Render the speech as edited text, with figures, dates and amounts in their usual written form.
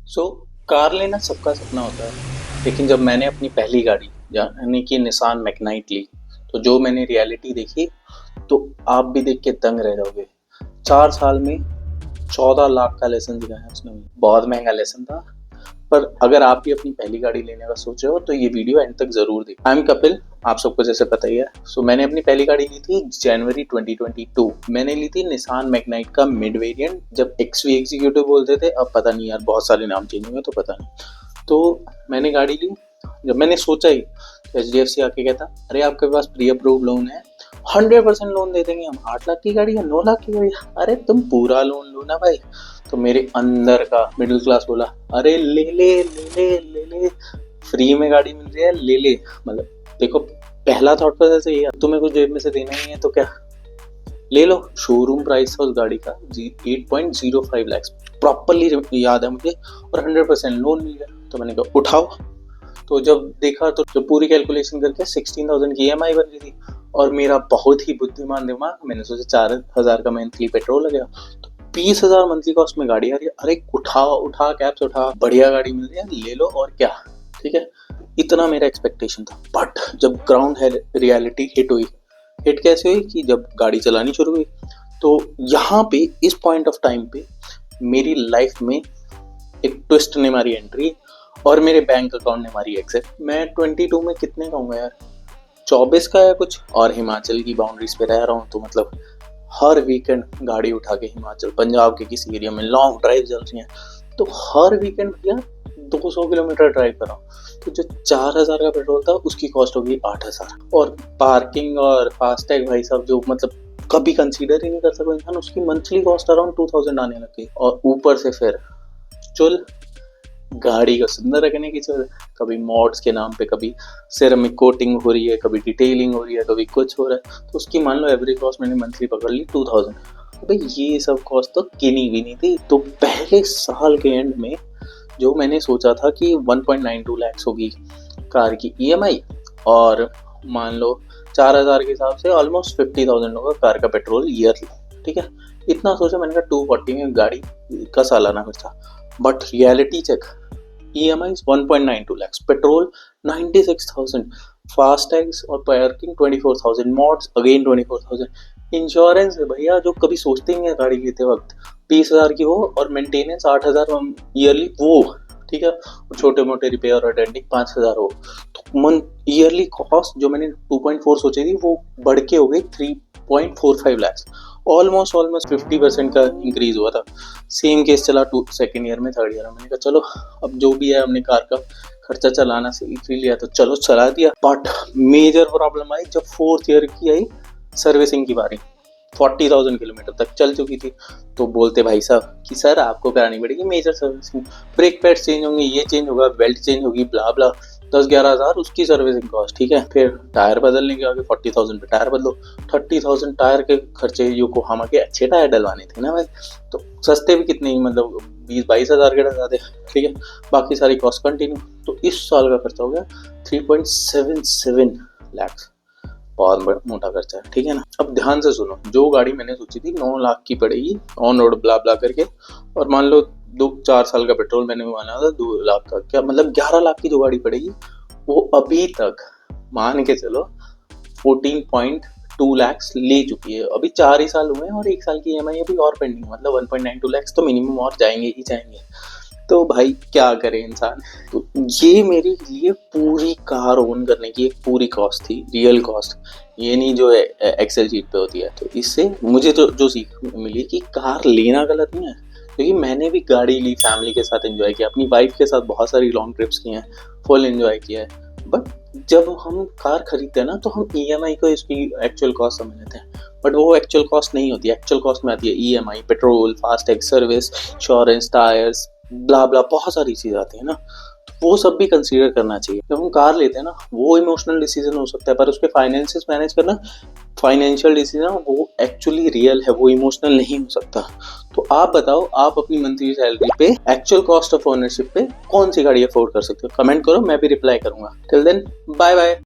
So car लेना सबका सपना होता है, लेकिन जब मैंने अपनी पहली गाड़ी यानी कि निसान मैग्नाइट ली, तो जो मैंने रियलिटी देखी, तो आप भी देख के दंग रह जाओगे। 4 साल में 14 लाख का लेसन दिखाया उसने मुझे। बहुत महंगा लेसन था। पर अगर आप भी अपनी पहली गाड़ी लेने का सोच रहे हो तो ये वीडियो एंड तक जरूर देखो। आई एम कपिल, आप सबको जैसे पता ही है। मैंने अपनी पहली गाड़ी ली थी जनवरी 2022। मैंने ली थी निसान मैग्नाइट का मिड वेरिएंट, जब एक्सवी एग्जीक्यूटिव बोलते थे, अब पता नहीं यार, बहुत सारे नाम चेंज हुए तो पता नहीं। तो मैंने गाड़ी ली। जब मैंने सोचा ही, HDFC आके कहता, अरे आपके पास प्री अप्रूव लोन है, 100% लोन दे देंगे हम। 8 लाख की गाड़ी है, 9 लाख की गाड़ी है, अरे तुम पूरा लोन लो ना भाई। तो मेरे अंदर का मिडिल क्लास बोला, अरे ले ले ले ले ले ले, फ्री में गाड़ी मिल रही है, ले ले। मतलब देखो, पहला थॉट प्रोसेस यही है, तुम्हें कुछ जेब में से देना ही है तो क्या, ले लो। शोरूम प्राइस था उस गाड़ी का 8.05 लाख, प्रॉपरली याद है मुझे, और 100% लोन मिल गया। तो मैंने कहा उठाओ। तो जब देखा तो जब पूरी कैलकुलेशन करके 16,000 की EMI बन रही थी, और मेरा बहुत ही बुद्धिमान दिमाग, मैंने सोचा 4,000 का मंथली पेट्रोल लगेगा, तो 20,000 मंथली कॉस्ट में गाड़ी आ रही है। अरे उठा कैब्स उठा, बढ़िया गाड़ी मिल रही है, ले लो और क्या। ठीक है, इतना मेरा एक्सपेक्टेशन था। बट जब ग्राउंड है रियलिटी हिट हुई। हिट कैसे हुई कि जब गाड़ी चलानी शुरू हुई, तो यहाँ पे इस पॉइंट ऑफ टाइम पे मेरी लाइफ में एक ट्विस्ट ने मारी एंट्री, और मेरे बैंक अकाउंट ने मारी एग्जिट। मैं 22 में कितने का हूँ यार, 24 का या कुछ, और हिमाचल की बाउंड्रीज पे रह रहा हूँ। तो मतलब हर वीकेंड गाड़ी उठा के हिमाचल, पंजाब के किसी एरिया में लॉन्ग ड्राइव चल रही है, तो हर वीकेंड भैया 200 किलोमीटर ड्राइव कर रहा हूँ। तो जो 4,000 का पेट्रोल था, उसकी कॉस्ट होगी 8,000, और पार्किंग और फास्टैग भाई साहब, जो मतलब कभी कंसीडर ही नहीं कर सकता इंसान, उसकी मंथली कॉस्ट अराउंड 2,000 आने लग गई। और ऊपर से फिर चुल गाड़ी को सुंदर रखने की चल, कभी मॉड्स के नाम पे, कभी सिरेमिक कोटिंग हो रही है, कभी डिटेलिंग हो रही है, कभी कुछ हो रहा है, तो उसकी मान लो एवरेज कॉस्ट मैंने मंथली पकड़ ली 2,000। तो भाई ये सब कॉस्ट तो किनी भी नहीं थी। तो पहले साल के एंड में जो मैंने सोचा था कि 1.92 लाख होगी कार की EMI, और मान लो 4,000 के हिसाब से ऑलमोस्ट 50,000 होगा कार का पेट्रोल ईयरली। ठीक है, इतना सोचा। मैंने कहा 240 में गाड़ी का सालाना खर्चा। But reality check, EMI 1.92 lakhs, petrol 96,000, FASTags और पार्किंग 24,000, मॉड्स अगेन 24,000, इंश्योरेंस है भैया जो कभी सोचते ही नहीं है गाड़ी लेते वक्त, 20,000 की हो, और मेंटेनेंस 8,000 ईयरली वो। ठीक है, और छोटे मोटे रिपेयर और अटेंडिंग 5,000 हो। तो मंथ ईयरली कॉस्ट जो मैंने 2.4 सोची थी, वो बढ़ के हो गई 3.45 lakhs। ऑलमोस्ट 50% का इंक्रीज हुआ था। सेम केस चला सेकेंड ईयर में, थर्ड ईयर में। मैंने कहा चलो, अब जो भी है, हमने कार का खर्चा चलाना सीख लिया तो चलो चला दिया। बट मेजर प्रॉब्लम आई जब फोर्थ ईयर की आई सर्विसिंग की बारी। 40,000 किलोमीटर तक चल चुकी थी, तो बोलते भाई साहब कि सर आपको करानी पड़ेगी major servicing, brake pad change होंगे, ये चेंज होगा, बेल्ट चेंज होगी, ब्ला ब्ला, 10-11 हज़ार उसकी सर्विसिंग कॉस्ट। ठीक है, फिर टायर बदलने के आगे 40,000 पे टायर बदलो, 30,000 टायर के खर्चे, योकोहामा के अच्छे टायर डलवाने थे ना भाई, तो सस्ते भी कितने ही, मतलब 20-22 हज़ार के डलवा दे। ठीक है, बाकी सारी कॉस्ट कंटिन्यू। तो इस साल का खर्चा हो गया 3.77 लाख, बहुत मोटा खर्चा है। ठीक है ना, अब ध्यान से सुनो। जो गाड़ी मैंने सोची थी 9 लाख की पड़ेगी ऑन रोड ब्ला ब्ला करके, और मान लो 2-4 साल का पेट्रोल मैंने माना था 2 लाख का, क्या मतलब 11 लाख की जो गाड़ी पड़ेगी, वो अभी तक मान के चलो 14.2 लाख ले चुकी है। अभी 4 ही साल हुए हैं, और 1 साल की EMI अभी और पेंडिंग, मतलब 1.92 लाख तो मिनिमम और जाएंगे ही जाएंगे। तो भाई क्या करे इंसान। तो ये मेरे लिए पूरी कार ओन करने की एक पूरी कॉस्ट थी, रियल कॉस्ट, ये नहीं जो एक्सेल शीट पे होती है। तो इससे मुझे तो जो सीख मिली कि कार लेना गलत नहीं है, क्योंकि मैंने भी गाड़ी ली, फैमिली के साथ एंजॉय किया, अपनी वाइफ के साथ बहुत सारी लॉन्ग ट्रिप्स की हैं, फुल एंजॉय किया है। बट जब हम कार खरीदते हैं ना, तो हम EMI को इसकी एक्चुअल कॉस्ट समझ लेते हैं, बट वो एक्चुअल कॉस्ट नहीं होती। एक्चुअल कॉस्ट में आती है EMI, petrol, FASTag, service, insurance, tyres, blah blah, बहुत सारी चीज़ें आती है ना। तो वो सब भी कंसीडर करना चाहिए। जब हम कार लेते हैं ना, वो इमोशनल डिसीजन हो सकता है, पर उसके फाइनेंसेस मैनेज करना, फाइनेंशियल डिसीजन, वो एक्चुअली रियल है, वो इमोशनल नहीं हो सकता। तो आप बताओ, आप अपनी मंथली सैलरी पे एक्चुअल कॉस्ट ऑफ ओनरशिप पे कौन सी गाड़ी अफोर्ड कर सकते हो? कमेंट करो, मैं भी रिप्लाई करूंगा। Till then, bye bye.